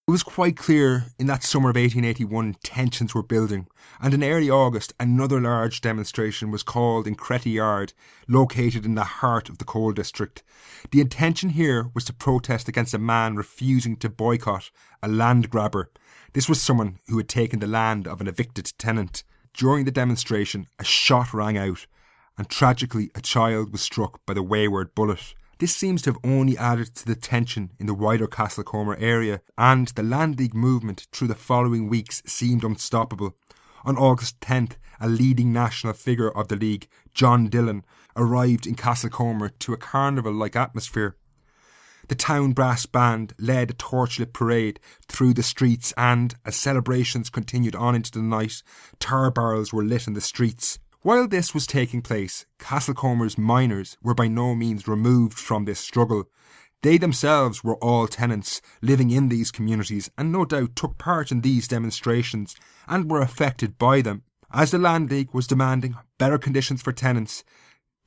It was quite clear in that summer of 1881 tensions were building, and in early August another large demonstration was called in Cretty Yard, located in the heart of the coal district. The intention here was to protest against a man refusing to boycott a land grabber. This was someone who had taken the land of an evicted tenant. During the demonstration, a shot rang out, and tragically a child was struck by the wayward bullet. This seems to have only added to the tension in the wider Castlecomer area, and the Land League movement through the following weeks seemed unstoppable. On August 10th, a leading national figure of the league, John Dillon, arrived in Castlecomer to a carnival-like atmosphere. The town brass band led a torchlit parade through the streets, and, as celebrations continued on into the night, tar barrels were lit in the streets. While this was taking place, Castlecomer's miners were by no means removed from this struggle. They themselves were all tenants living in these communities, and no doubt took part in these demonstrations and were affected by them. As the Land League was demanding better conditions for tenants,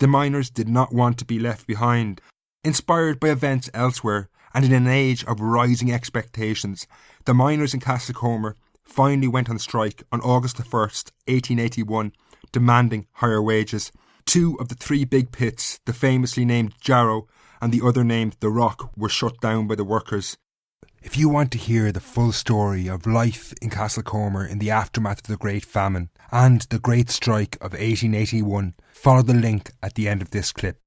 the miners did not want to be left behind. Inspired by events elsewhere, and in an age of rising expectations, the miners in Castlecomer finally went on strike on August the 1st, 1881, demanding higher wages. Two of the three big pits, the famously named Jarrow and the other named The Rock, were shut down by the workers. If you want to hear the full story of life in Castlecomer in the aftermath of the Great Famine and the Great Strike of 1881, follow the link at the end of this clip.